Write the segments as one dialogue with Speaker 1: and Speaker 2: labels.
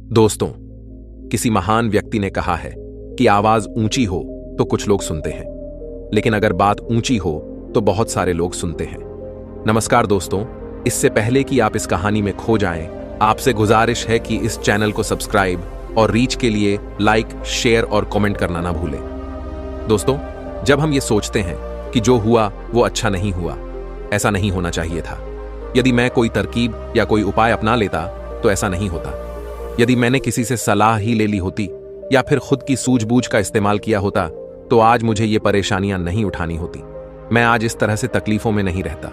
Speaker 1: दोस्तों, किसी महान व्यक्ति ने कहा है कि आवाज ऊंची हो तो कुछ लोग सुनते हैं, लेकिन अगर बात ऊंची हो तो बहुत सारे लोग सुनते हैं। नमस्कार दोस्तों, इससे पहले कि आप इस कहानी में खो जाएं, आपसे गुजारिश है कि इस चैनल को सब्सक्राइब और रीच के लिए लाइक, शेयर और कमेंट करना ना भूलें। दोस्तों, जब हम ये सोचते हैं कि जो हुआ वो अच्छा नहीं हुआ, ऐसा नहीं होना चाहिए था, यदि मैं कोई तरकीब या कोई उपाय अपना लेता तो ऐसा नहीं होता, यदि मैंने किसी से सलाह ही ले ली होती या फिर खुद की सूझबूझ का इस्तेमाल किया होता तो आज मुझे ये परेशानियां नहीं उठानी होती, मैं आज इस तरह से तकलीफों में नहीं रहता।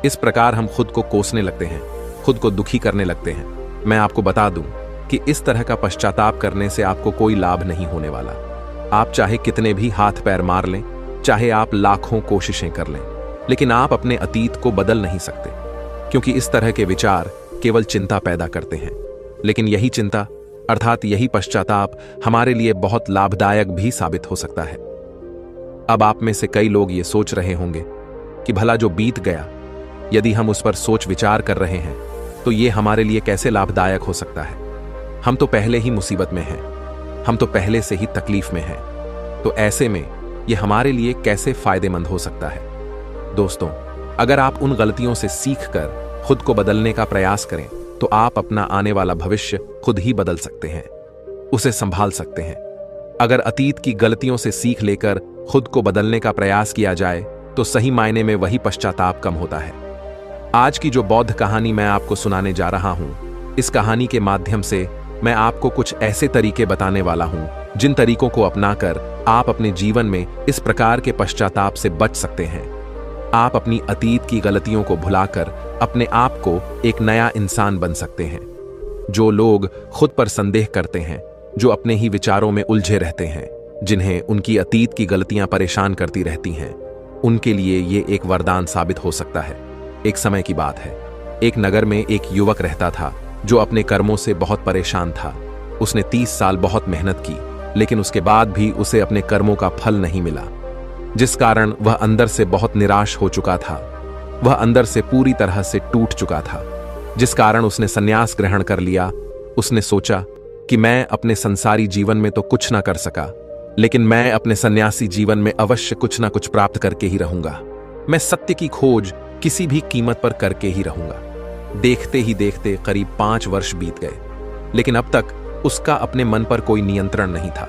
Speaker 1: इस प्रकार हम खुद को कोसने लगते हैं, खुद को दुखी करने लगते हैं। मैं आपको बता दूं कि इस तरह का पश्चाताप करने से आपको कोई लाभ नहीं होने वाला। आप चाहे कितने भी हाथ पैर मार लें, चाहे आप लाखों कोशिशें कर लें, लेकिन आप अपने अतीत को बदल नहीं सकते, क्योंकि इस तरह के विचार केवल चिंता पैदा करते हैं। लेकिन यही चिंता अर्थात यही पश्चाताप हमारे लिए बहुत लाभदायक भी साबित हो सकता है। अब आप में से कई लोग ये सोच रहे होंगे कि भला जो बीत गया, यदि हम उस पर सोच विचार कर रहे हैं तो ये हमारे लिए कैसे लाभदायक हो सकता है। हम तो पहले ही मुसीबत में हैं, हम तो पहले से ही तकलीफ में हैं, तो ऐसे में ये हमारे लिए कैसे फायदेमंद हो सकता है। दोस्तों, अगर आप उन गलतियों से सीखकर खुद को बदलने का प्रयास करें तो आप अपना आने वाला भविष्य खुद ही बदल सकते हैं, उसे संभाल सकते हैं। अगर अतीत की गलतियों से सीख लेकर खुद को बदलने का प्रयास किया जाए तो सही मायने में वही पश्चाताप कम होता है। आज की जो बौद्ध कहानी मैं आपको सुनाने जा रहा हूं, इस कहानी के माध्यम से मैं आपको कुछ ऐसे तरीके बताने वाला हूं जिन तरीकों को अपनाकर आप अपने जीवन में इस प्रकार के पश्चाताप से बच सकते हैं। आप अपनी अतीत की गलतियों को भुलाकर अपने आप को एक नया इंसान बन सकते हैं। जो लोग खुद पर संदेह करते हैं, जो अपने ही विचारों में उलझे रहते हैं, जिन्हें उनकी अतीत की गलतियां परेशान करती रहती हैं, उनके लिए ये एक वरदान साबित हो सकता है। एक समय की बात है, एक नगर में एक युवक रहता था जो अपने कर्मों से बहुत परेशान था। उसने 30 साल बहुत मेहनत की, लेकिन उसके बाद भी उसे अपने कर्मों का फल नहीं मिला, जिस कारण वह अंदर से बहुत निराश हो चुका था। वह अंदर से पूरी तरह से टूट चुका था, जिस कारण उसने संन्यास ग्रहण कर लिया। उसने सोचा कि मैं अपने संसारी जीवन में तो कुछ ना कर सका, लेकिन मैं अपने सन्यासी जीवन में अवश्य कुछ ना कुछ प्राप्त करके ही रहूंगा। मैं सत्य की खोज किसी भी कीमत पर करके ही रहूंगा। देखते ही देखते करीब 5 वर्ष बीत गए, लेकिन अब तक उसका अपने मन पर कोई नियंत्रण नहीं था।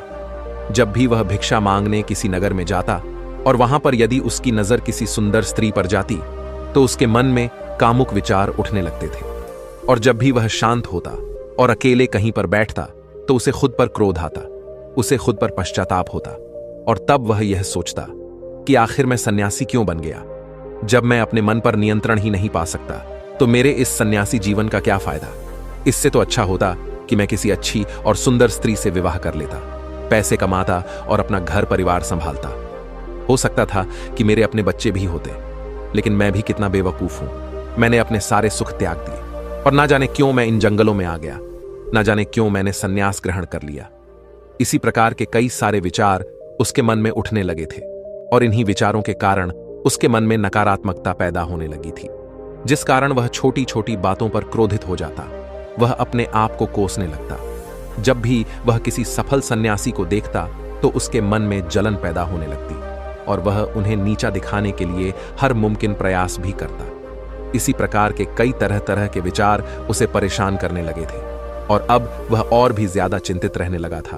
Speaker 1: जब भी वह भिक्षा मांगने किसी नगर में जाता और वहां पर यदि उसकी नजर किसी सुंदर स्त्री पर जाती तो उसके मन में कामुक विचार उठने लगते थे, और जब भी वह शांत होता और अकेले कहीं पर बैठता तो उसे खुद पर क्रोध आता, उसे खुद पर पश्चाताप होता, और तब वह यह सोचता कि आखिर मैं सन्यासी क्यों बन गया। जब मैं अपने मन पर नियंत्रण ही नहीं पा सकता तो मेरे इस सन्यासी जीवन का क्या फायदा। इससे तो अच्छा होता कि मैं किसी अच्छी और सुंदर स्त्री से विवाह कर लेता, पैसे कमाता और अपना घर परिवार संभालता। हो सकता था कि मेरे अपने बच्चे भी होते, लेकिन मैं भी कितना बेवकूफ हूं। मैंने अपने सारे सुख त्याग दिए और ना जाने क्यों मैं इन जंगलों में आ गया, ना जाने क्यों मैंने संन्यास ग्रहण कर लिया। इसी प्रकार के कई सारे विचार उसके मन में उठने लगे थे, और इन्हीं विचारों के कारण उसके मन में नकारात्मकता पैदा होने लगी थी, जिस कारण वह छोटी छोटी बातों पर क्रोधित हो जाता। वह अपने आप को कोसने लगता। जब भी वह किसी सफल सन्यासी को देखता तो उसके मन में जलन पैदा होने लगती, और वह उन्हें नीचा दिखाने के लिए हर मुमकिन प्रयास भी करता। इसी प्रकार के कई तरह तरह के विचार उसे परेशान करने लगे थे, और अब वह और भी ज्यादा चिंतित रहने लगा था।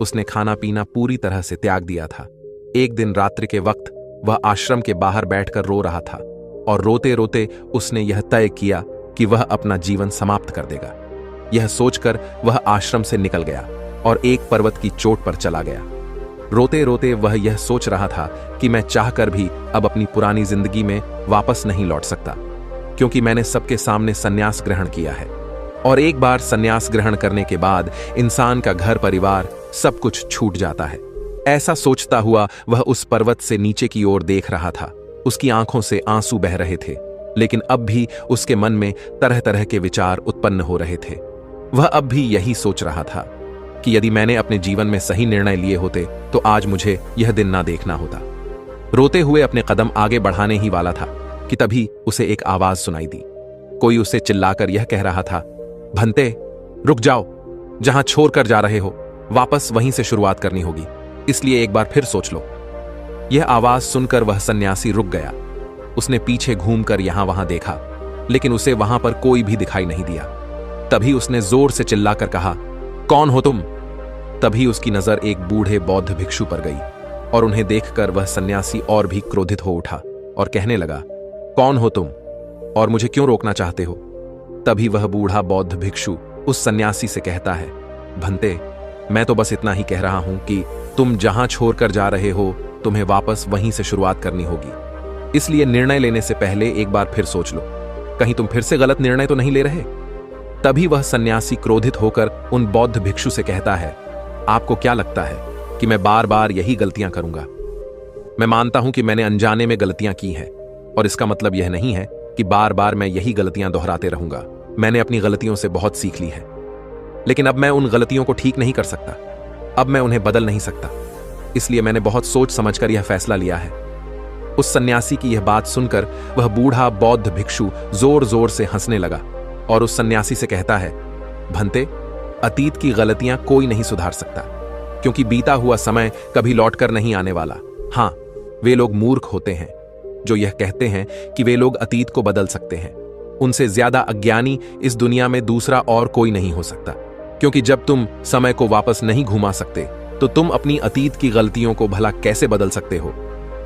Speaker 1: उसने खाना पीना पूरी तरह से त्याग दिया था। एक दिन रात्रि के वक्त वह आश्रम के बाहर बैठकर रो रहा था, और रोते रोते उसने यह तय किया कि वह अपना जीवन समाप्त कर देगा। यह सोचकर वह आश्रम से निकल गया और एक पर्वत की चोट पर चला गया। रोते रोते वह यह सोच रहा था कि मैं चाहकर भी अब अपनी पुरानी जिंदगी में वापस नहीं लौट सकता, क्योंकि मैंने सबके सामने संन्यास ग्रहण किया है, और एक बार संन्यास ग्रहण करने के बाद इंसान का घर परिवार सब कुछ छूट जाता है। ऐसा सोचता हुआ वह उस पर्वत से नीचे की ओर देख रहा था। उसकी आंखों से आंसू बह रहे थे, लेकिन अब भी उसके मन में तरह तरह के विचार उत्पन्न हो रहे थे। वह अब भी यही सोच रहा था कि यदि मैंने अपने जीवन में सही निर्णय लिए होते तो आज मुझे यह दिन ना देखना होता। रोते हुए अपने कदम आगे बढ़ाने ही वाला था कि तभी उसे एक आवाज सुनाई दी। कोई उसे चिल्लाकर यह कह रहा था, भंते रुक जाओ, जहां छोड़कर जा रहे हो वापस वहीं से शुरुआत करनी होगी, इसलिए एक बार फिर सोच लो। यह आवाज सुनकर वह सन्यासी रुक गया। उसने पीछे घूमकर यहां वहां देखा, लेकिन उसे वहां पर कोई भी दिखाई नहीं दिया। तभी उसने जोर से चिल्लाकर कहा, कौन हो तुम? तभी उसकी नजर एक बूढ़े बौद्ध भिक्षु पर गई और उन्हें देखकर वह सन्यासी और भी क्रोधित हो उठा और कहने लगा, कौन हो तुम और मुझे क्यों रोकना चाहते हो? तभी वह बूढ़ा बौद्ध भिक्षु उस सन्यासी से कहता है, भंते, मैं तो बस इतना ही कह रहा हूं कि तुम जहां छोड़कर जा रहे हो तुम्हें वापस वहीं से शुरुआत करनी होगी, इसलिए निर्णय लेने से पहले एक बार फिर सोच लो, कहीं तुम फिर से गलत निर्णय तो नहीं ले रहे। तभी वह सन्यासी क्रोधित होकर उन बौद्ध भिक्षु से कहता है, आपको क्या लगता है कि मैं बार बार यही गलतियां करूंगा? मैं मानता हूं कि मैंने अनजाने में गलतियां की हैं, और इसका मतलब यह नहीं है कि बार बार मैं यही गलतियां दोहराते रहूंगा। मैंने अपनी गलतियों से बहुत सीख ली है, लेकिन अब मैं उन गलतियों को ठीक नहीं कर सकता। अब मैं उन्हें बदल नहीं सकता, इसलिए मैंने बहुत सोच समझकर यह फैसला लिया है। उस सन्यासी की यह बात सुनकर वह बूढ़ा बौद्ध भिक्षु जोर जोर से हंसने लगा और उस सन्यासी से कहता है, भंते, अतीत की गलतियां कोई नहीं सुधार सकता, क्योंकि बीता हुआ समय कभी लौटकर नहीं आने वाला। हां, वे लोग मूर्ख होते हैं जो यह कहते हैं कि वे लोग अतीत को बदल सकते हैं। उनसे ज्यादा अज्ञानी इस दुनिया में दूसरा और कोई नहीं हो सकता, क्योंकि जब तुम समय को वापस नहीं घुमा सकते तो तुम अपनी अतीत की गलतियों को भला कैसे बदल सकते हो?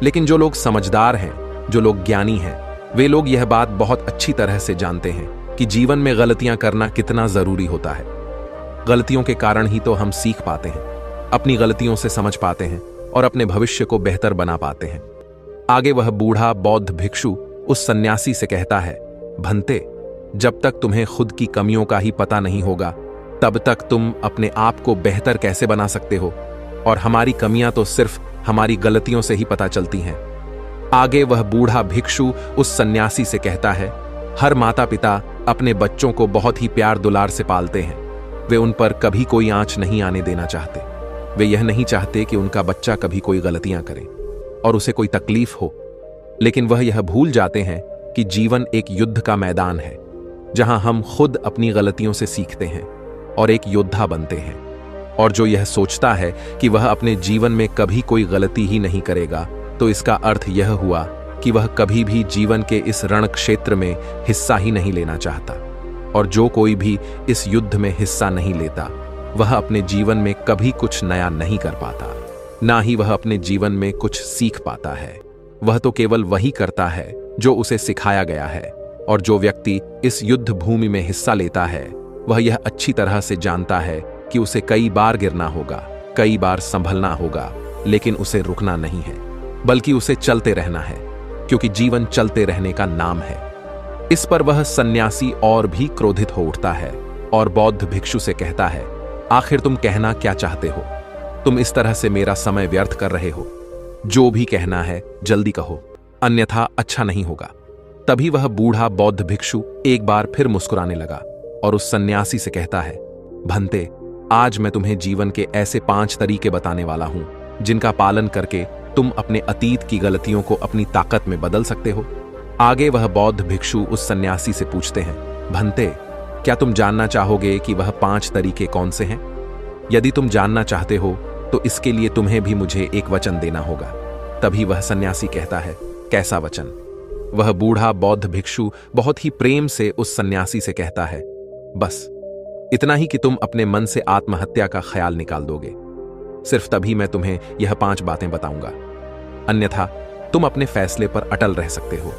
Speaker 1: लेकिन जो लोग समझदार हैं, जो लोग ज्ञानी हैं, वे लोग यह बात बहुत अच्छी तरह से जानते हैं कि जीवन में गलतियां करना कितना जरूरी होता है। गलतियों के कारण ही तो हम सीख पाते हैं, अपनी गलतियों से समझ पाते हैं और अपने भविष्य को बेहतर बना पाते हैं। आगे वह बूढ़ा बौद्ध भिक्षु उस सन्यासी से कहता है, भंते, जब तक तुम्हें खुद की कमियों का ही पता नहीं होगा तब तक तुम अपने आप को बेहतर कैसे बना सकते हो? और हमारी कमियां तो सिर्फ हमारी गलतियों से ही पता चलती हैं। आगे वह बूढ़ा भिक्षु उस सन्यासी से कहता है, हर माता पिता अपने बच्चों को बहुत ही प्यार दुलार से पालते हैं। वे उन पर कभी कोई आंच नहीं आने देना चाहते। वे यह नहीं चाहते कि उनका बच्चा कभी कोई गलतियां करे और उसे कोई तकलीफ हो, लेकिन वह यह भूल जाते हैं कि जीवन एक युद्ध का मैदान है, जहां हम खुद अपनी गलतियों से सीखते हैं और एक योद्धा बनते हैं। और जो यह सोचता है कि वह अपने जीवन में कभी कोई गलती ही नहीं करेगा, तो इसका अर्थ यह हुआ कि वह कभी भी जीवन के इस रण क्षेत्र में हिस्सा ही नहीं लेना चाहता। और जो कोई भी इस युद्ध में हिस्सा नहीं लेता, वह अपने जीवन में कभी कुछ नया नहीं कर पाता, ना ही वह अपने जीवन में कुछ सीख पाता है। वह तो केवल वही करता है जो उसे सिखाया गया है। और जो व्यक्ति इस युद्ध भूमि में हिस्सा लेता है, वह यह अच्छी तरह से जानता है कि उसे कई बार गिरना होगा, कई बार संभलना होगा, लेकिन उसे रुकना नहीं है, बल्कि उसे चलते रहना है, क्योंकि जीवन चलते रहने का नाम है। इस पर वह सन्यासी और भी क्रोधित हो उठता है और बौद्ध भिक्षु से कहता है, आखिर तुम कहना क्या चाहते हो? तुम इस तरह से मेरा समय व्यर्थ कर रहे हो। जो भी कहना है जल्दी कहो, अन्यथा अच्छा नहीं होगा। तभी वह बूढ़ा बौद्ध भिक्षु एक बार फिर मुस्कुराने लगा और उस सन्यासी से कहता है, भंते, आज मैं तुम्हें जीवन के ऐसे 5 तरीके बताने वाला हूं जिनका पालन करके तुम अपने अतीत की गलतियों को अपनी ताकत में बदल सकते हो। आगे वह बौद्ध भिक्षु उस सन्यासी से पूछते हैं, भंते, क्या तुम जानना चाहोगे कि वह 5 तरीके कौन से हैं? यदि तुम जानना चाहते हो तो इसके लिए तुम्हें भी मुझे एक वचन देना होगा। तभी वह सन्यासी कहता है, कैसा वचन? वह बूढ़ा बौद्ध भिक्षु बहुत ही प्रेम से उस सन्यासी से कहता है, बस इतना ही कि तुम अपने मन से आत्महत्या का ख्याल निकाल दोगे। सिर्फ तभी मैं तुम्हें यह 5 बातें बताऊंगा, अन्यथा तुम अपने फैसले पर अटल रह सकते हो।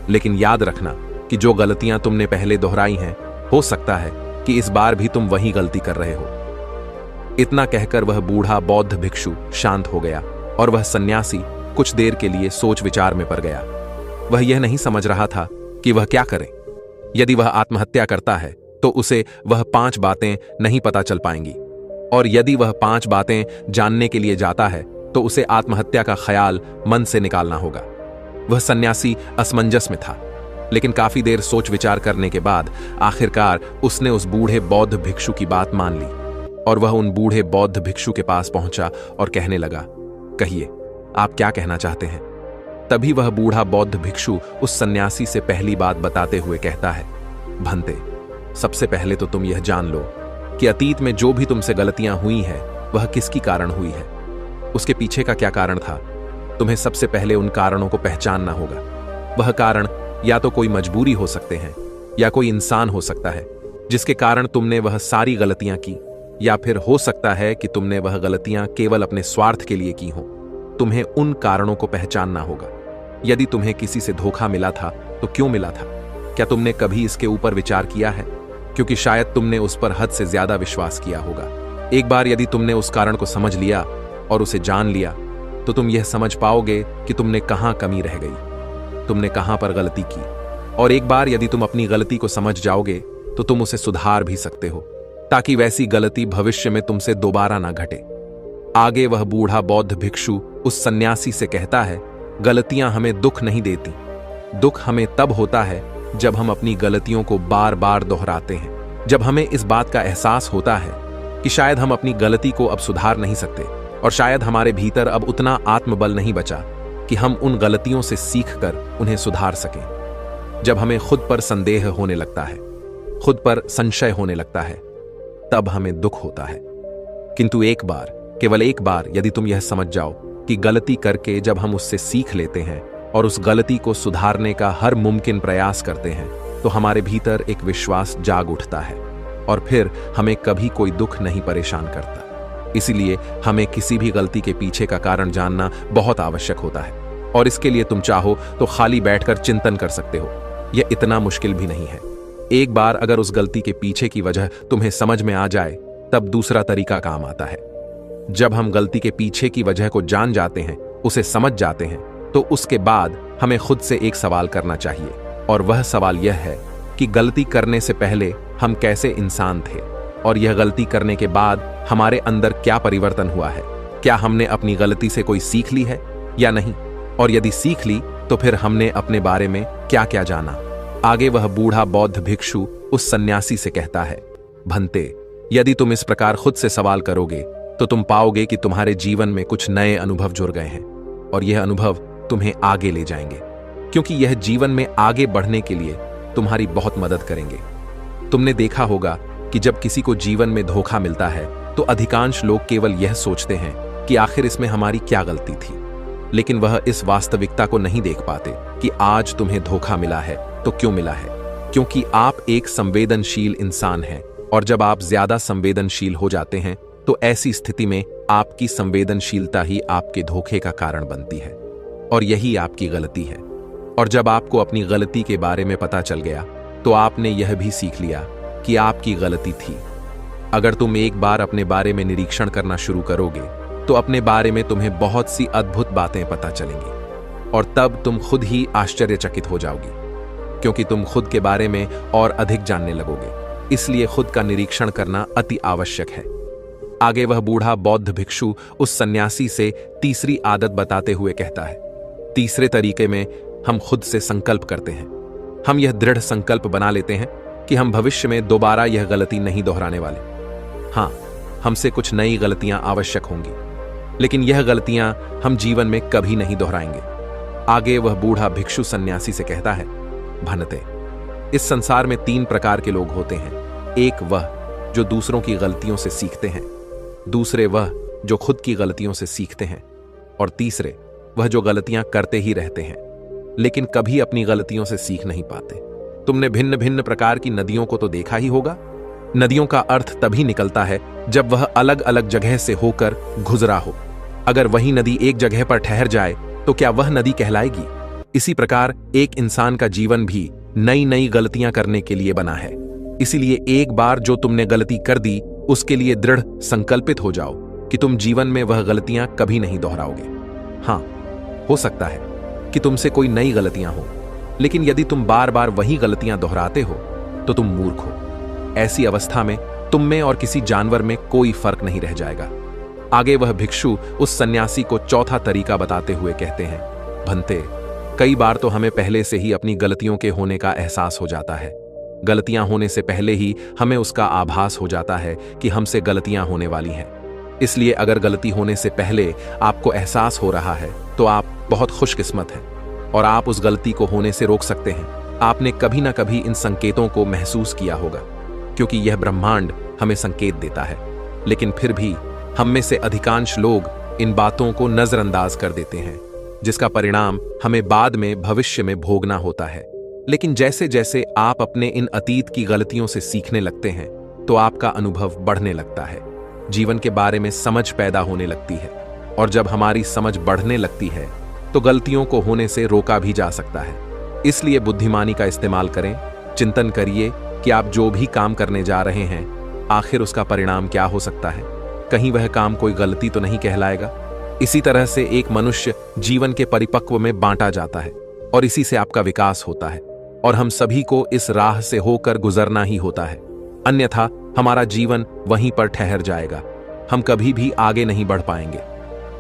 Speaker 1: लेकिन याद रखना कि जो गलतियां तुमने पहले दोहराई हैं, हो सकता है कि इस बार भी तुम वही गलती कर रहे हो। इतना कहकर वह बूढ़ा बौद्ध भिक्षु शांत हो गया और वह सन्यासी कुछ देर के लिए सोच विचार में पड़ गया। वह यह नहीं समझ रहा था कि वह क्या करे। यदि वह आत्महत्या करता है तो उसे वह 5 बातें नहीं पता चल पाएंगी, और यदि वह 5 बातें जानने के लिए जाता है तो उसे आत्महत्या का ख्याल मन से निकालना होगा। वह सन्यासी असमंजस में था, लेकिन काफी देर सोच विचार करने के बाद आखिरकार उसने उस बूढ़े बौद्ध भिक्षु की बात मान ली और वह उन बूढ़े बौद्ध भिक्षु के पास पहुंचा और कहने लगा, कहिए, आप क्या कहना चाहते हैं? तभी वह बूढ़ा बौद्ध भिक्षु उस सन्यासी से पहली बात बताते हुए कहता है, भंते, सबसे पहले तो तुम यह जान लो कि अतीत में जो भी तुमसे गलतियां हुई हैं वह किसकी कारण हुई है, उसके पीछे का क्या कारण था। तुम्हें सबसे पहले उन कारणों को पहचानना होगा। वह कारण या तो कोई मजबूरी हो सकते हैं या कोई इंसान हो सकता है जिसके कारण तुमने वह सारी गलतियां की, या फिर हो सकता है कि तुमने वह गलतियां केवल अपने स्वार्थ के लिए की हो। तुम्हें उन कारणों को पहचानना होगा। यदि तुम्हें किसी से धोखा मिला था तो क्यों मिला था? क्या तुमने कभी इसके ऊपर विचार किया है? क्योंकि शायद तुमने उस पर हद से ज्यादा विश्वास किया होगा। एक बार यदि तुमने उस कारण को समझ लिया और उसे जान लिया तो तुम यह समझ पाओगे कि तुमने कहां कमी रह गई, तुमने कहां पर गलती की। और एक बार यदि तुम अपनी गलती को समझ जाओगे तो तुम उसे सुधार भी सकते हो, ताकि वैसी गलती भविष्य में तुमसे दोबारा ना घटे। आगे वह बूढ़ा बौद्ध भिक्षु उस सन्यासी से कहता है, गलतियां हमें दुख नहीं देती। दुख हमें तब होता है जब हम अपनी गलतियों को बार बार दोहराते हैं, जब हमें इस बात का एहसास होता है कि शायद हम अपनी गलती को अब सुधार नहीं सकते, और शायद हमारे भीतर अब उतना आत्मबल नहीं बचा कि हम उन गलतियों से सीखकर उन्हें सुधार सकें। जब हमें खुद पर संदेह होने लगता है, खुद पर संशय होने लगता है, तब हमें दुख होता है। किंतु एक बार, केवल एक बार यदि तुम यह समझ जाओ कि गलती करके जब हम उससे सीख लेते हैं और उस गलती को सुधारने का हर मुमकिन प्रयास करते हैं, तो हमारे भीतर एक विश्वास जाग उठता है और फिर हमें कभी कोई दुख नहीं परेशान करता। इसीलिए हमें किसी भी गलती के पीछे का कारण जानना बहुत आवश्यक होता है, और इसके लिए तुम चाहो तो खाली बैठकर चिंतन कर सकते हो। यह इतना मुश्किल भी नहीं है। एक बार अगर उस गलती के पीछे की वजह तुम्हें समझ में आ जाए, तब दूसरा तरीका काम आता है। जब हम गलती के पीछे की वजह को जान जाते हैं, उसे समझ जाते हैं, तो उसके बाद हमें खुद से एक सवाल करना चाहिए, और वह सवाल यह है कि गलती करने से पहले हम कैसे इंसान थे, और यह गलती करने के बाद हमारे अंदर क्या परिवर्तन हुआ है। क्या हमने अपनी गलती से कोई सीख ली है या नहीं, और यदि सीख ली तो फिर हमने अपने बारे में क्या क्या जाना। आगे वह बूढ़ा बौद्ध भिक्षु उस सन्यासी से कहता है, भंते, यदि तुम इस प्रकार खुद से सवाल करोगे तो तुम पाओगे कि तुम्हारे जीवन में कुछ नए अनुभव जुड़ गए हैं, और यह अनुभव तुम्हें आगे ले जाएंगे, क्योंकि यह जीवन में आगे बढ़ने के लिए तुम्हारी बहुत मदद करेंगे। तुमने देखा होगा कि जब किसी को जीवन में धोखा मिलता है तो अधिकांश लोग केवल यह सोचते हैं कि आखिर इसमें हमारी क्या गलती थी, लेकिन वह इस वास्तविकता को नहीं देख पाते कि आज तुम्हें धोखा मिला है तो क्यों मिला है। क्योंकि आप एक संवेदनशील इंसान हैं, और जब आप ज्यादा संवेदनशील हो जाते हैं तो ऐसी स्थिति में आपकी संवेदनशीलता ही आपके धोखे का कारण बनती है, और यही आपकी गलती है। और जब आपको अपनी गलती के बारे में पता चल गया तो आपने यह भी सीख लिया कि आपकी गलती थी। अगर तुम एक बार अपने बारे में निरीक्षण करना शुरू करोगे तो अपने बारे में तुम्हें बहुत सी अद्भुत बातें पता चलेंगी, और तब तुम खुद ही आश्चर्यचकित हो जाओगी, क्योंकि तुम खुद के बारे में और अधिक जानने लगोगे। इसलिए खुद का निरीक्षण करना अति आवश्यक है। आगे वह बूढ़ा बौद्ध भिक्षु उस सन्यासी से तीसरी आदत बताते हुए कहता है, तीसरे तरीके में हम खुद से संकल्प करते हैं। हम यह दृढ़ संकल्प बना लेते हैं कि हम भविष्य में दोबारा यह गलती नहीं दोहराने वाले। हाँ, हमसे कुछ नई गलतियां आवश्यक होंगी, लेकिन यह गलतियां हम जीवन में कभी नहीं दोहराएंगे। आगे वह बूढ़ा भिक्षु सन्यासी से कहता है, भनते, इस संसार में 3 प्रकार के लोग होते हैं। एक वह जो दूसरों की गलतियों से सीखते हैं, दूसरे वह जो खुद की गलतियों से सीखते हैं, और तीसरे वह जो गलतियां करते ही रहते हैं लेकिन कभी अपनी गलतियों से सीख नहीं पाते। तुमने भिन्न भिन्न प्रकार की नदियों को तो देखा ही होगा। नदियों का अर्थ तभी निकलता है जब वह अलग अलग जगह से होकर गुजरा हो। अगर वही नदी एक जगह पर ठहर जाए तो क्या वह नदी कहलाएगी? इसी प्रकार एक इंसान का जीवन भी नई नई गलतियां करने के लिए बना है। इसीलिए एक बार जो तुमने गलती कर दी उसके लिए दृढ़ संकल्पित हो जाओ कि तुम जीवन में वह गलतियां कभी नहीं दोहराओगे। हाँ, हो सकता है कि तुमसे कोई नई गलतियां हो, लेकिन यदि तुम बार बार वही गलतियां दोहराते हो तो तुम मूर्ख हो। ऐसी अवस्था में तुम में और किसी जानवर में कोई फर्क नहीं रह जाएगा। आगे वह भिक्षु उस सन्यासी को चौथा तरीका बताते हुए कहते हैं, भंते, कई बार तो हमें पहले से ही अपनी गलतियों के होने का एहसास हो जाता है। गलतियां होने से पहले ही हमें उसका आभास हो जाता है कि हमसे गलतियां होने वाली हैं। इसलिए अगर गलती होने से पहले आपको एहसास हो रहा है तो आप बहुत खुशकिस्मत हैं, और आप उस गलती को होने से रोक सकते हैं। आपने कभी ना कभी इन संकेतों को महसूस किया होगा, क्योंकि यह ब्रह्मांड हमें संकेत देता है, लेकिन फिर भी हम में से अधिकांश लोग इन बातों को नजरअंदाज कर देते हैं, जिसका परिणाम हमें बाद में भविष्य में भोगना होता है। लेकिन जैसे जैसे आप अपने इन अतीत की गलतियों से सीखने लगते हैं तो आपका अनुभव बढ़ने लगता है, जीवन के बारे में समझ पैदा होने लगती है, और जब हमारी समझ बढ़ने लगती है तो गलतियों को होने से रोका भी जा सकता है। इसलिए बुद्धिमानी का इस्तेमाल करें, चिंतन करिए कि आप जो भी काम करने जा रहे हैं आखिर उसका परिणाम क्या हो सकता है, कहीं वह काम कोई गलती तो नहीं कहलाएगा। इसी तरह से एक मनुष्य जीवन के परिपक्व में बांटा जाता है और इसी से आपका विकास होता है, और हम सभी को इस राह से होकर गुजरना ही होता है, अन्यथा हमारा जीवन वहीं पर ठहर जाएगा, हम कभी भी आगे नहीं बढ़ पाएंगे।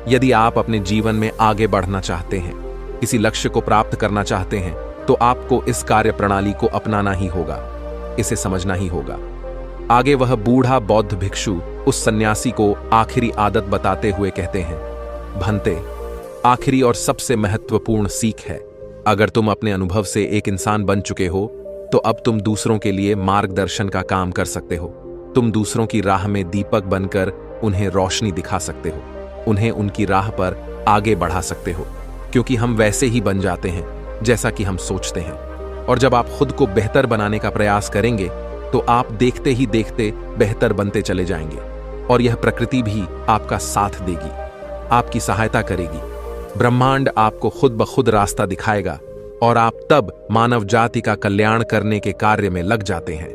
Speaker 1: यदि आप अपने जीवन में आगे बढ़ना चाहते हैं, किसी लक्ष्य को प्राप्त करना चाहते हैं, तो आपको इस कार्य प्रणाली को अपनाना ही होगा, इसे समझना ही होगा। आगे वह बूढ़ा बौद्ध भिक्षु उस सन्यासी को आखिरी आदत बताते हुए कहते हैं, भंते, आखिरी और सबसे महत्वपूर्ण सीख है, अगर तुम अपने अनुभव से एक इंसान बन चुके हो तो अब तुम दूसरों के लिए मार्गदर्शन का काम कर सकते हो। तुम दूसरों की राह में दीपक बनकर उन्हें रोशनी दिखा सकते हो, उन्हें उनकी राह पर आगे बढ़ा सकते हो, क्योंकि हम वैसे ही बन जाते हैं जैसा कि हम सोचते हैं। और जब आप खुद को बेहतर बनाने का प्रयास करेंगे तो आप देखते ही देखते बेहतर बनते चले जाएंगे, और यह प्रकृति भी आपका साथ देगी, आपकी सहायता करेगी। ब्रह्मांड आपको खुद ब खुद रास्ता दिखाएगा और आप तब मानव जाति का कल्याण करने के कार्य में लग जाते हैं।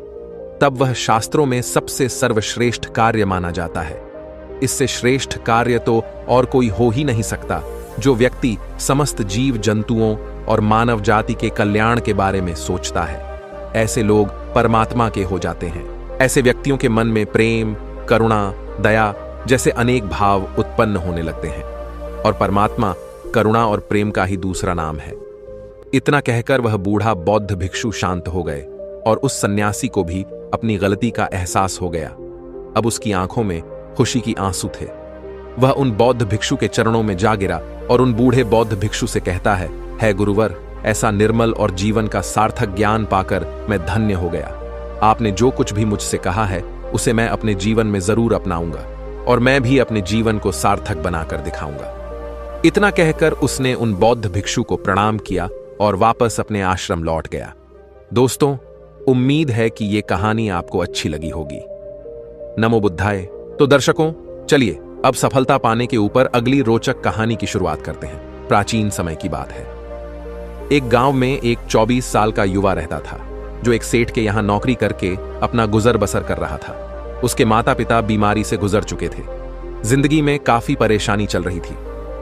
Speaker 1: तब वह शास्त्रों में सबसे सर्वश्रेष्ठ कार्य माना जाता है। इससे श्रेष्ठ कार्य तो और कोई हो ही नहीं सकता जो व्यक्ति समस्त जीव जंतुओं और मानव जाति के कल्याण के बारे में सोचता है। ऐसे लोग परमात्मा के हो जाते हैं। ऐसे व्यक्तियों के मन में प्रेम, करुणा, दया जैसे अनेक भाव उत्पन्न होने लगते हैं, और परमात्मा करुणा और प्रेम का ही दूसरा नाम है। इतना कहकर वह बूढ़ा बौद्ध भिक्षु शांत हो गए, और उस सन्यासी को भी अपनी गलती का एहसास हो गया। अब उसकी आंखों में खुशी की आंसू थे। वह उन बौद्ध भिक्षु के चरणों में जा गिरा और उन बूढ़े बौद्ध भिक्षु से कहता है गुरुवर, ऐसा निर्मल और जीवन का सार्थक ज्ञान पाकर मैं धन्य हो गया। आपने जो कुछ भी मुझसे कहा है उसे मैं अपने जीवन में जरूर अपनाऊंगा, और मैं भी अपने जीवन को सार्थक बनाकर दिखाऊंगा। इतना कहकर उसने उन बौद्ध भिक्षु को प्रणाम किया और वापस अपने आश्रम लौट गया। दोस्तों, उम्मीद है कि यह कहानी आपको अच्छी लगी होगी। नमो बुद्धाय। तो दर्शकों, चलिए अब सफलता पाने के ऊपर अगली रोचक कहानी की शुरुआत करते हैं। प्राचीन समय की बात है। एक गांव में एक 24 साल का युवा रहता था, जो एक सेठ के यहां नौकरी करके अपना गुजर बसर कर रहा था। उसके माता पिता बीमारी से गुजर चुके थे। जिंदगी में काफी परेशानी चल रही थी।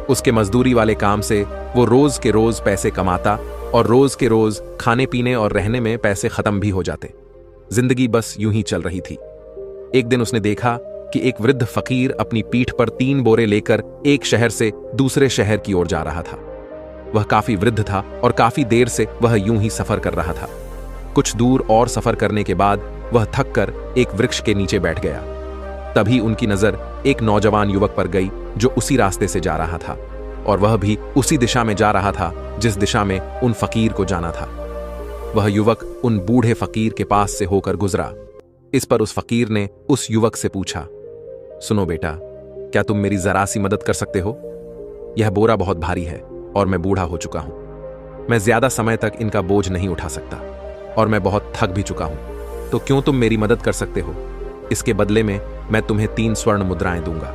Speaker 1: उसके मजदूरी वाले काम से वो रोज के रोज पैसे कमाता, और रोज के रोज खाने पीने और रहने में पैसे खत्म भी हो जाते। जिंदगी बस यूं ही चल रही थी। एक दिन उसने देखा कि एक वृद्ध फकीर अपनी पीठ पर 3 बोरे लेकर एक शहर से दूसरे शहर की ओर जा रहा था। वह काफी वृद्ध था और काफी देर से वह यूं ही सफर कर रहा था। कुछ दूर और सफर करने के बाद वह थक कर एक वृक्ष के नीचे बैठ गया। तभी उनकी नजर एक नौजवान युवक पर गई जो उसी रास्ते से जा रहा था, और वह भी उसी दिशा में जा रहा था जिस दिशा में उन फकीर को जाना था। वह युवक उन बूढ़े फकीर के पास से होकर गुजरा। इस पर उस फकीर ने उस युवक से पूछा, सुनो बेटा, क्या तुम मेरी जरा सी मदद कर सकते हो? यह बोरा बहुत भारी है और मैं बूढ़ा हो चुका हूं। मैं ज्यादा समय तक इनका बोझ नहीं उठा सकता, और मैं बहुत थक भी चुका हूं। तो क्यों तुम मेरी मदद कर सकते हो? इसके बदले में मैं तुम्हें 3 स्वर्ण मुद्राएं दूंगा।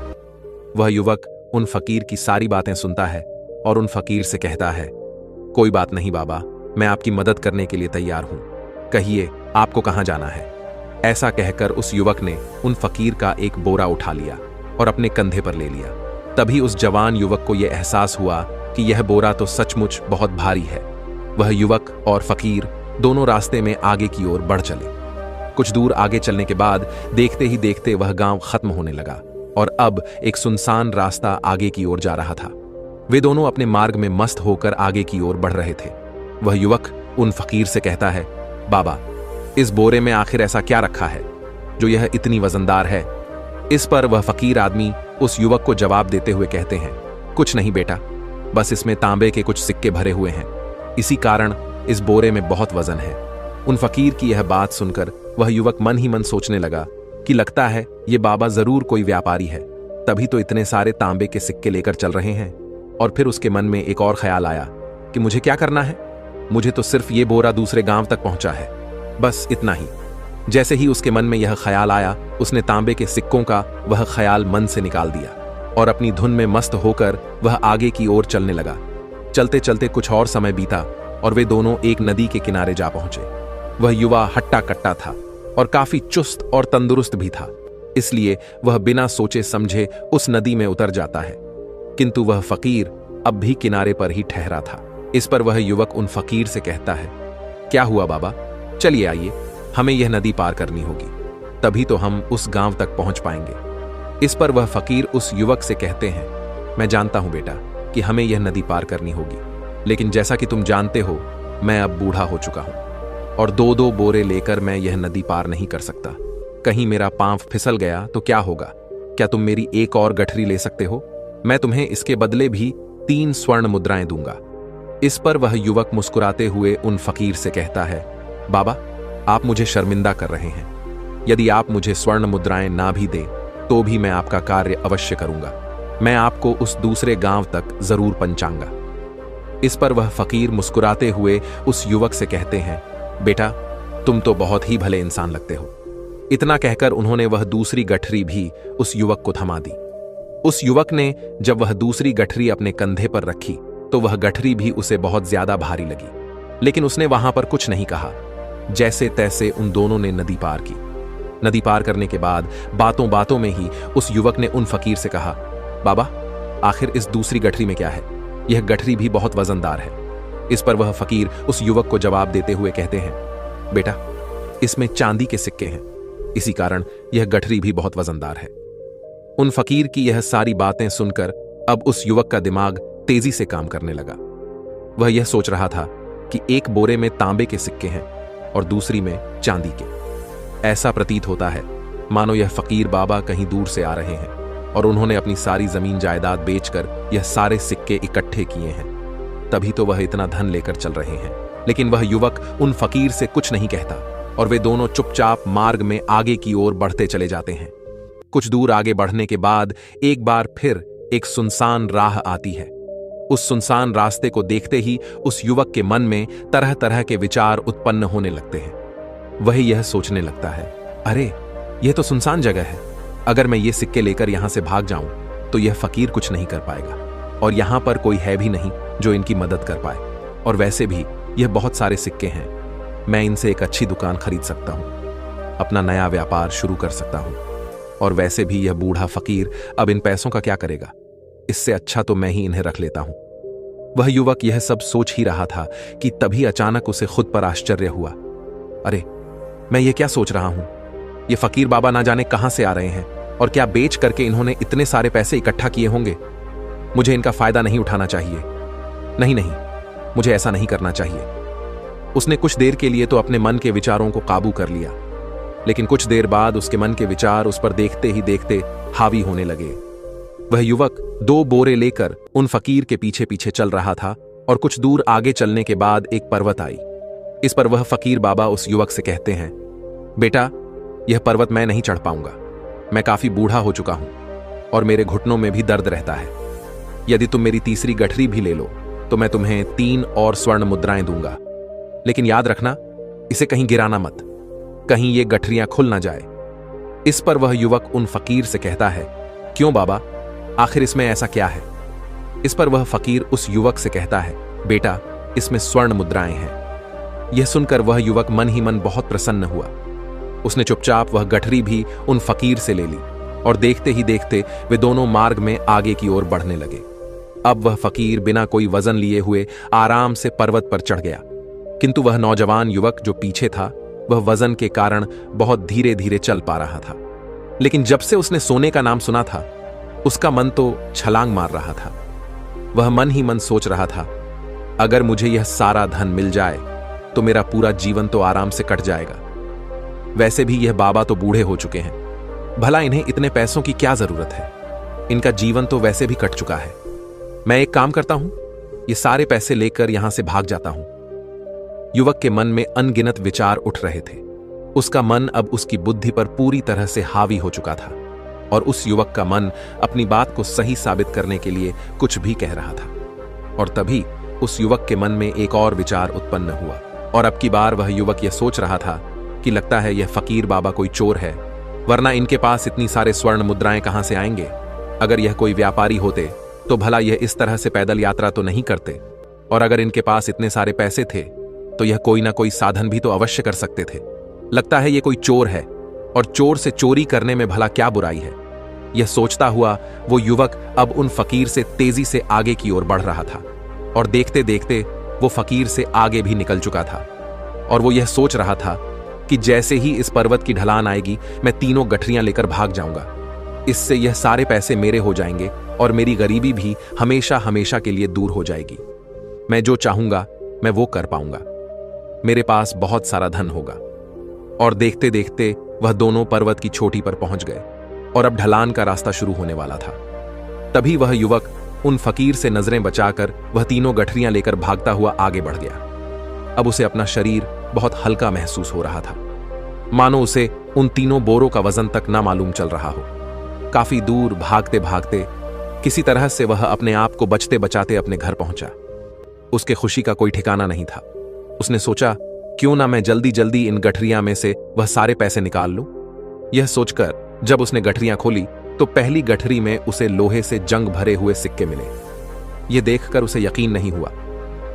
Speaker 1: वह युवक उन फकीर की सारी बातें सुनता है और उन फकीर से कहता है, कोई बात नहीं बाबा, मैं आपकी मदद करने के लिए तैयार हूं। कहिए आपको कहां जाना है? ऐसा कहकर उस युवक ने उन फकीर का एक बोरा उठा लिया और अपने कंधे पर ले लिया। तभी उस जवान युवक को यह एहसास हुआ कि यह बोरा तो सचमुच बहुत भारी है। वह युवक और फकीर दोनों रास्ते में आगे की ओर बढ़ चले। कुछ दूर आगे चलने के बाद देखते ही देखते वह गांव खत्म होने लगा, और अब एक सुनसान रास्ता आगे की ओर जा रहा था। वे दोनों अपने मार्ग में मस्त होकर आगे की ओर बढ़ रहे थे। वह युवक उन फकीर से कहता है, बाबा, इस बोरे में आखिर ऐसा क्या रखा है जो यह इतनी वजनदार है? इस पर वह फकीर आदमी उस युवक को जवाब देते हुए कहते हैं, कुछ नहीं बेटा, बस इसमें तांबे के कुछ सिक्के भरे हुए हैं, इसी कारण इस बोरे में बहुत वजन है। उन फकीर की यह बात सुनकर वह युवक मन ही मन सोचने लगा कि लगता है ये बाबा जरूर कोई व्यापारी है, तभी तो इतने सारे तांबे के सिक्के लेकर चल रहे हैं। और फिर उसके मन में एक और ख्याल आया कि मुझे क्या करना है, मुझे तो सिर्फ ये बोरा दूसरे गांव तक पहुंचा है, बस इतना ही। जैसे ही उसके मन में यह ख्याल आया, उसने तांबे के सिक्कों का वह ख्याल मन से निकाल दिया और अपनी धुन में मस्त होकर वह आगे की ओर चलने लगा। चलते चलते कुछ और समय बीता और वे दोनों एक नदी के किनारे जा पहुंचे। वह युवा हट्टा कट्टा था और काफी चुस्त और तंदुरुस्त भी था, इसलिए वह बिना सोचे समझे उस नदी में उतर जाता है। किंतु वह फकीर अब भी किनारे पर ही ठहरा था। इस पर वह युवक उन फकीर से कहता है, क्या हुआ बाबा, चलिए आइए, हमें यह नदी पार करनी होगी, तभी तो हम उस गांव तक पहुंच पाएंगे। इस पर वह फकीर उस युवक से कहते हैं, मैं जानता हूं बेटा कि हमें यह नदी पार करनी होगी, लेकिन जैसा कि तुम जानते हो मैं अब बूढ़ा हो चुका हूं और 2-2 बोरे लेकर मैं यह नदी पार नहीं कर सकता। कहीं मेरा पांव फिसल गया तो क्या होगा? क्या तुम मेरी एक और गठरी ले सकते हो? मैं तुम्हें इसके बदले भी 3 स्वर्ण मुद्राएं दूंगा। इस पर वह युवक मुस्कुराते हुए उन फकीर से कहता है, बाबा आप मुझे शर्मिंदा कर रहे हैं। यदि आप मुझे स्वर्ण मुद्राएं ना भी दे तो भी मैं आपका कार्य अवश्य करूंगा। मैं आपको उस दूसरे गांव तक जरूर पहुंचाऊंगा। इस पर वह फकीर मुस्कुराते हुए उस युवक से कहते हैं, बेटा तुम तो बहुत ही भले इंसान लगते हो। इतना कहकर उन्होंने वह दूसरी गठरी भी उस युवक को थमा दी। उस युवक ने जब वह दूसरी गठरी अपने कंधे पर रखी तो वह गठरी भी उसे बहुत ज्यादा भारी लगी, लेकिन उसने वहां पर कुछ नहीं कहा। जैसे तैसे उन दोनों ने नदी पार की। नदी पार करने के बाद बातों बातों में ही उस युवक ने उन फकीर से कहा, बाबा आखिर इस दूसरी गठरी में क्या है? यह गठरी भी बहुत वजनदार है। इस पर वह फकीर उस युवक को जवाब देते हुए कहते हैं, बेटा इसमें चांदी के सिक्के हैं, इसी कारण यह गठरी भी बहुत वजनदार है। उन फकीर की यह सारी बातें सुनकर अब उस युवक का दिमाग तेजी से काम करने लगा। वह यह सोच रहा था कि एक बोरे में तांबे के सिक्के हैं और दूसरी में चांदी के। ऐसा प्रतीत होता है मानो यह फकीर बाबा कहीं दूर से आ रहे हैं और उन्होंने अपनी सारी जमीन जायदाद बेचकर यह सारे सिक्के इकट्ठे किए हैं, तभी तो वह इतना धन लेकर चल रहे हैं। लेकिन वह युवक उन फकीर से कुछ नहीं कहता और वे दोनों चुपचाप मार्ग में आगे की ओर बढ़ते चले जाते हैं। कुछ दूर आगे बढ़ने के बाद एक बार फिर एक सुनसान राह आती है। उस सुनसान रास्ते को देखते ही उस युवक के मन में तरह तरह के विचार उत्पन्न होने लगते हैं। वह यह सोचने लगता है, अरे यह तो सुनसान जगह है, अगर मैं ये सिक्के लेकर यहां से भाग जाऊं तो यह फकीर कुछ नहीं कर पाएगा और यहां पर कोई है भी नहीं जो इनकी मदद कर पाए। और वैसे भी यह बहुत सारे सिक्के हैं, मैं इनसे एक अच्छी दुकान खरीद सकता हूं, अपना नया व्यापार शुरू कर सकता हूं। और वैसे भी यह बूढ़ा फकीर अब इन पैसों का क्या करेगा? इससे अच्छा तो मैं ही इन्हें रख लेता हूं। वह युवक यह सब सोच ही रहा था कि तभी अचानक उसे खुद पर आश्चर्य हुआ, अरे मैं ये क्या सोच रहा हूं? ये फकीर बाबा ना जाने कहां से आ रहे हैं और क्या बेच करके इन्होंने इतने सारे पैसे इकट्ठा किए होंगे। मुझे इनका फायदा नहीं उठाना चाहिए। नहीं नहीं, मुझे ऐसा नहीं करना चाहिए। उसने कुछ देर के लिए तो अपने मन के विचारों को काबू कर लिया, लेकिन कुछ देर बाद उसके मन के विचार उस पर देखते ही देखते हावी होने लगे। वह युवक 2 बोरे लेकर उन फकीर के पीछे पीछे चल रहा था और कुछ दूर आगे चलने के बाद एक पर्वत आई। इस पर वह फकीर बाबा उस युवक से कहते हैं, बेटा यह पर्वत मैं नहीं चढ़ पाऊंगा, मैं काफी बूढ़ा हो चुका हूं और मेरे घुटनों में भी दर्द रहता है। यदि तुम मेरी तीसरी गठरी भी ले लो तो मैं तुम्हें 3 और स्वर्ण मुद्राएं दूंगा, लेकिन याद रखना इसे कहीं गिराना मत, कहीं ये गठरियां खुल ना जाए। इस पर वह युवक उन फकीर से कहता है, क्यों बाबा, आखिर इसमें ऐसा क्या है? इस पर वह फकीर उस युवक से कहता है, बेटा इसमें स्वर्ण मुद्राएं हैं। यह सुनकर वह युवक मन ही मन बहुत प्रसन्न हुआ। उसने चुपचाप वह गठरी भी उन फकीर से ले ली और देखते ही देखते वे दोनों मार्ग में आगे की ओर बढ़ने लगे। अब वह फकीर बिना कोई वजन लिए हुए आराम से पर्वत पर चढ़ गया, किंतु वह नौजवान युवक जो पीछे था वह वजन के कारण बहुत धीरे धीरे चल पा रहा था। लेकिन जब से उसने सोने का नाम सुना था उसका मन तो छलांग मार रहा था। वह मन ही मन सोच रहा था, अगर मुझे यह सारा धन मिल जाए तो मेरा पूरा जीवन तो आराम से कट जाएगा। वैसे भी यह बाबा तो बूढ़े हो चुके हैं, भला इन्हें इतने पैसों की क्या जरूरत है? इनका जीवन तो वैसे भी कट चुका है। मैं एक काम करता हूं, ये सारे पैसे लेकर यहां से भाग जाता हूं। युवक के मन में अनगिनत विचार उठ रहे थे। उसका मन अब उसकी बुद्धि पर पूरी तरह से हावी हो चुका था और उस युवक का मन अपनी बात को सही साबित करने के लिए कुछ भी कह रहा था। और तभी उस युवक के मन में एक और विचार उत्पन्न हुआ और अब की बार वह युवक यह सोच रहा था कि लगता है यह फकीर बाबा कोई चोर है, वरना इनके पास इतनी सारे स्वर्ण मुद्राएं कहां से आएंगे। अगर यह कोई व्यापारी होते तो भला यह इस तरह से पैदल यात्रा तो नहीं करते, और अगर इनके पास इतने सारे पैसे थे तो यह कोई ना कोई साधन भी तो अवश्य कर सकते थे। लगता है यह कोई चोर है, और चोर से चोरी करने में भला क्या बुराई है। यह सोचता हुआ वो युवक अब उन फकीर से तेजी से आगे की ओर बढ़ रहा था और देखते देखते वो फकीर से आगे भी निकल चुका था। और वो यह सोच रहा था कि जैसे ही इस पर्वत की ढलान आएगी मैं तीनों गठरियां लेकर भाग जाऊंगा। इससे यह सारे पैसे मेरे हो जाएंगे और मेरी गरीबी भी हमेशा हमेशा के लिए दूर हो जाएगी। मैं जो चाहूंगा मैं वो कर पाऊंगा, मेरे पास बहुत सारा धन होगा। और देखते देखते वह दोनों पर्वत की चोटी पर पहुंच गए और अब ढलान का रास्ता शुरू होने वाला था। तभी वह युवक उन फकीर से नजरें बचाकर वह तीनों गठरियां लेकर भागता हुआ आगे बढ़ गया। अब उसे अपना शरीर बहुत हल्का महसूस हो रहा था, मानो उसे उन तीनों बोरों का वजन तक ना मालूम चल रहा हो। काफी दूर भागते भागते किसी तरह से वह अपने आप को बचते बचाते अपने घर पहुंचा। उसके खुशी का कोई ठिकाना नहीं था। उसने सोचा क्यों ना मैं जल्दी जल्दी इन गठरियां में से वह सारे पैसे निकाल लूं। यह सोचकर जब उसने गठरियां खोली तो पहली गठरी में उसे लोहे से जंग भरे हुए सिक्के मिले। यह देखकर उसे यकीन नहीं हुआ।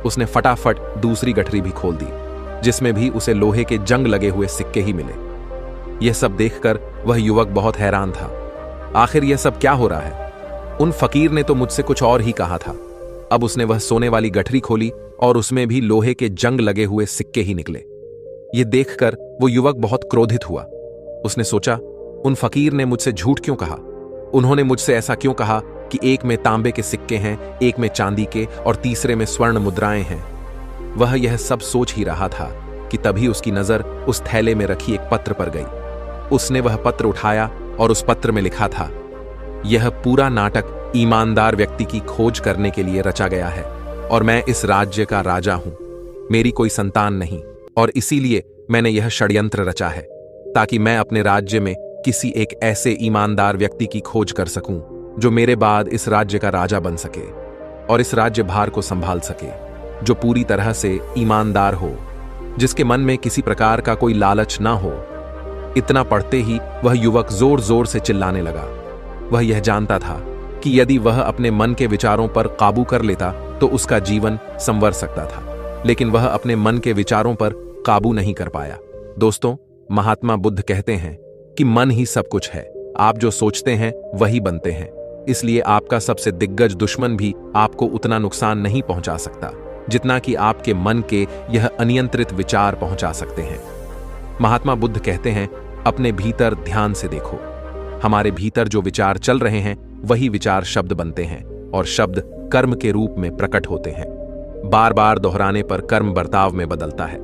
Speaker 1: उसने फटाफट दूसरी गठरी भी खोल दी, जिसमें भी उसे लोहे के जंग लगे हुए सिक्के ही मिले। यह सब देखकर वह युवक बहुत हैरान था। आखिर यह सब क्या हो रहा है? उन फकीर ने तो मुझसे कुछ और ही कहा था। अब उसने वह सोने वाली गठरी खोली और उसमें भी लोहे के जंग लगे हुए सिक्के ही निकले। यह देखकर वो युवक बहुत क्रोधित हुआ। उसने सोचा उन फकीर ने मुझसे झूठ क्यों कहा? उन्होंने मुझसे ऐसा क्यों कहा कि एक में तांबे के सिक्के हैं, एक में चांदी के और तीसरे में स्वर्ण मुद्राएं हैं। वह यह सब सोच ही रहा था कि तभी उसकी नजर उस थैले में रखी एक पत्र पर गई। उसने वह पत्र उठाया और उस पत्र में लिखा था, यह पूरा नाटक ईमानदार व्यक्ति की खोज करने के लिए रचा गया है और मैं इस राज्य का राजा हूं। मेरी कोई संतान नहीं और इसीलिए मैंने यह षड्यंत्र रचा है ताकि मैं अपने राज्य में किसी एक ऐसे ईमानदार व्यक्ति की खोज कर सकूं जो मेरे बाद इस राज्य का राजा बन सके और इस राज्य भार को संभाल सके, जो पूरी तरह से ईमानदार हो, जिसके मन में किसी प्रकार का कोई लालच ना हो। इतना पढ़ते ही वह युवक जोर जोर से चिल्लाने लगा। वह यह जानता था कि यदि वह अपने मन के विचारों पर काबू कर लेता तो उसका जीवन संवर सकता था, लेकिन वह अपने मन के विचारों पर काबू नहीं कर पाया। दोस्तों, महात्मा बुद्ध कहते हैं कि मन ही सब कुछ है। आप जो सोचते हैं वही बनते हैं, इसलिए आपका सबसे दिग्गज दुश्मन भी आपको उतना नुकसान नहीं पहुंचा सकता जितना कि आपके मन के यह अनियंत्रित विचार पहुंचा सकते हैं। महात्मा बुद्ध कहते हैं, अपने भीतर ध्यान से देखो। हमारे भीतर जो विचार चल रहे हैं वही विचार शब्द बनते हैं और शब्द कर्म के रूप में प्रकट होते हैं। बार बार दोहराने पर कर्म बर्ताव में बदलता है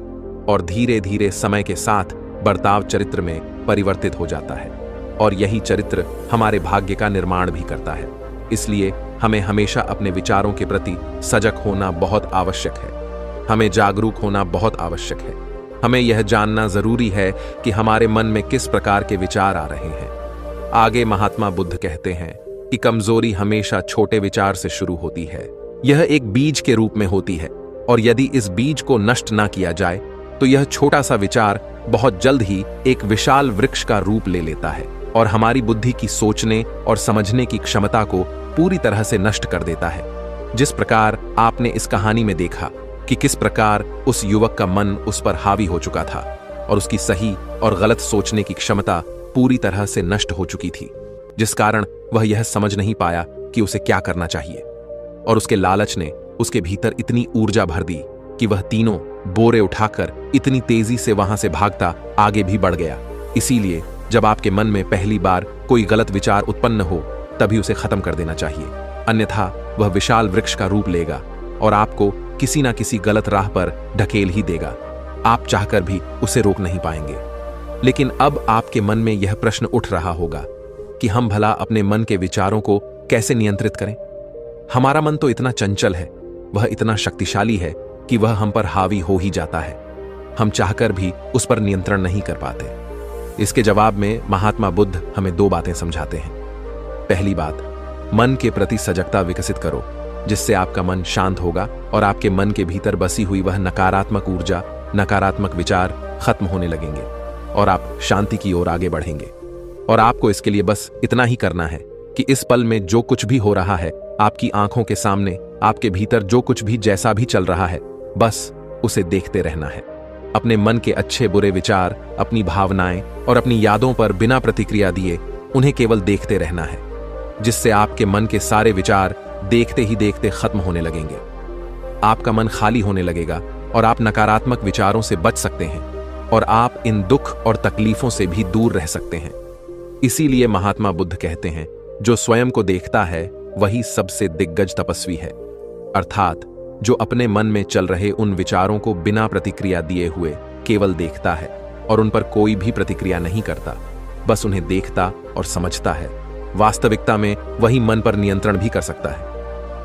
Speaker 1: और धीरे धीरे समय के साथ बर्ताव चरित्र में परिवर्तित हो जाता है और यही चरित्र हमारे भाग्य का निर्माण भी करता है। इसलिए हमें हमेशा अपने विचारों के प्रति सजग होना बहुत आवश्यक है। हमें जागरूक होना बहुत आवश्यक है। हमें यह जानना जरूरी है कि हमारे मन में किस प्रकार के विचार आ रहे हैं। आगे महात्मा बुद्ध कहते हैं कि कमजोरी हमेशा छोटे विचार से शुरू होती है। यह एक बीज के रूप में होती है और यदि इस बीज को नष्ट ना किया जाए तो यह छोटा सा विचार बहुत जल्द ही एक विशाल वृक्ष का रूप ले लेता है और हमारी बुद्धि की सोचने और समझने की क्षमता को पूरी तरह से नष्ट कर देता है। जिस प्रकार आपने इस कहानी में देखा कि किस प्रकार उस युवक का मन उस पर हावी हो चुका था और उसकी सही और गलत सोचने की क्षमता पूरी तरह से नष्ट हो चुकी थी, जिस कारण वह यह समझ नहीं पाया कि उसे क्या करना चाहिए। और उसके लालच ने उसके भीतर इतनी ऊर्जा भर दी कि वह तीनों बोरे उठाकर इतनी तेजी से वहां से भागता आगे भी बढ़ गया। इसीलिए जब आपके मन में पहली बार कोई गलत विचार उत्पन्न हो तभी उसे खत्म कर देना चाहिए, अन्यथा वह विशाल वृक्ष का रूप लेगा और आपको किसी ना किसी गलत राह पर ढकेल ही देगा। आप चाहकर भी उसे रोक नहीं पाएंगे। लेकिन अब आपके मन में यह प्रश्न उठ रहा होगा कि हम भला अपने मन के विचारों को कैसे नियंत्रित करें? हमारा मन तो इतना चंचल है, वह इतना शक्तिशाली है कि वह हम पर हावी हो ही जाता है। हम चाहकर भी उस पर नियंत्रण नहीं कर पाते। इसके जवाब में महात्मा बुद्ध हमें 2 बातें समझाते हैं। पहली बात, मन के प्रति सजगता विकसित करो, जिससे आपका मन शांत होगा और आपके मन के भीतर बसी हुई वह नकारात्मक ऊर्जा, नकारात्मक विचार खत्म होने लगेंगे और आप शांति की ओर आगे बढ़ेंगे। और आपको इसके लिए बस इतना ही करना है कि इस पल में जो कुछ भी हो रहा है, आपकी आंखों के सामने, आपके भीतर जो कुछ भी जैसा भी चल रहा है, बस उसे देखते रहना है। अपने मन के अच्छे बुरे विचार, अपनी भावनाएं और अपनी यादों पर बिना प्रतिक्रिया दिए उन्हें केवल देखते रहना है, जिससे आपके मन के सारे विचार देखते ही देखते खत्म होने लगेंगे। आपका मन खाली होने लगेगा और आप नकारात्मक विचारों से बच सकते हैं और आप इन दुख और तकलीफों से भी दूर रह सकते हैं। इसीलिए महात्मा बुद्ध कहते हैं, जो स्वयं को देखता है वही सबसे दिग्गज तपस्वी है। अर्थात जो अपने मन में चल रहे उन विचारों को बिना प्रतिक्रिया दिए हुए केवल देखता है और उन पर कोई भी प्रतिक्रिया नहीं करता, बस उन्हें देखता और समझता है, वास्तविकता में वही मन पर नियंत्रण भी कर सकता है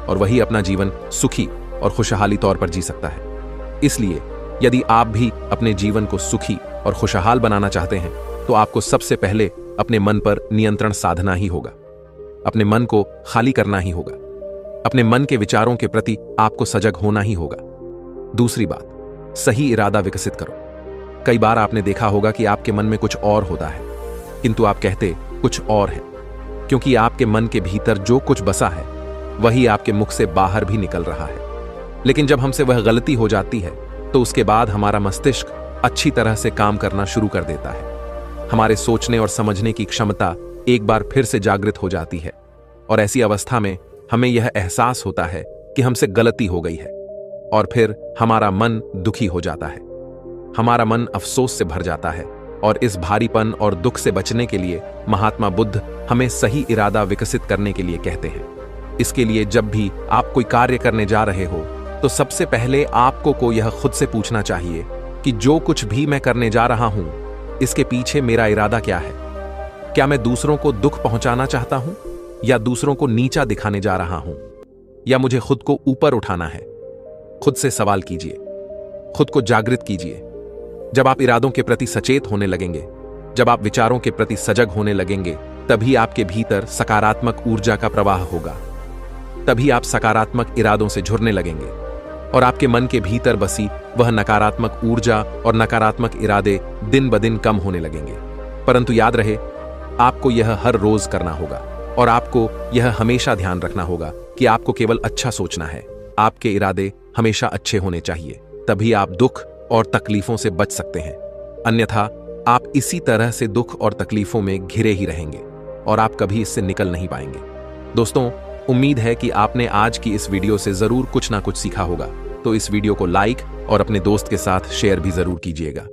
Speaker 1: और वही अपना जीवन सुखी और खुशहाली तौर पर जी सकता है। इसलिए यदि आप भी अपने जीवन को सुखी और खुशहाल बनाना चाहते हैं, तो आपको सबसे पहले अपने मन पर नियंत्रण साधना ही होगा। अपने मन को खाली करना ही होगा। अपने मन के विचारों के प्रति आपको सजग होना ही होगा। दूसरी बात, सही इरादा विकसित करो। कई बार आपने देखा होगा कि आपके मन में कुछ और होता है, किंतु आप कहते कुछ और है, क्योंकि आपके मन के भीतर जो कुछ बसा है वही आपके मुख से बाहर भी निकल रहा है। लेकिन जब हमसे वह गलती हो जाती है, तो उसके बाद हमारा मस्तिष्क अच्छी तरह से काम करना शुरू कर देता है। हमारे सोचने और समझने की क्षमता एक बार फिर से जागृत हो जाती है और ऐसी अवस्था में हमें यह एहसास होता है कि हमसे गलती हो गई है और फिर हमारा मन दुखी हो जाता है। हमारा मन अफसोस से भर जाता है और इस भारीपन और दुख से बचने के लिए महात्मा बुद्ध हमें सही इरादा विकसित करने के लिए कहते हैं। इसके लिए जब भी आप कोई कार्य करने जा रहे हो, तो सबसे पहले आपको को यह खुद से पूछना चाहिए कि जो कुछ भी मैं करने जा रहा हूं, इसके पीछे मेरा इरादा क्या है। क्या मैं दूसरों को दुख पहुंचाना चाहता हूं या दूसरों को नीचा दिखाने जा रहा हूं, या मुझे खुद को ऊपर उठाना है। खुद से सवाल कीजिए, खुद को जागृत कीजिए। जब आप इरादों के प्रति सचेत होने लगेंगे, जब आप विचारों के प्रति सजग होने लगेंगे, तभी आपके भीतर सकारात्मक ऊर्जा का प्रवाह होगा। तभी आप सकारात्मक इरादों से जुड़ने लगेंगे और आपके मन के भीतर बसी वह नकारात्मक ऊर्जा और नकारात्मक इरादे दिन ब दिन कम होने लगेंगे। परंतु याद रहे, आपको यह हर रोज करना होगा और आपको यह हमेशा ध्यान रखना होगा कि आपको केवल अच्छा सोचना है। आपके इरादे हमेशा अच्छे होने चाहिए, तभी आप दुख और तकलीफों से बच सकते हैं। अन्यथा आप इसी तरह से दुख और तकलीफों में घिरे ही रहेंगे और आप कभी इससे निकल नहीं पाएंगे। दोस्तों, उम्मीद है कि आपने आज की इस वीडियो से जरूर कुछ ना कुछ सीखा होगा। तो इस वीडियो को लाइक और अपने दोस्त के साथ शेयर भी जरूर कीजिएगा।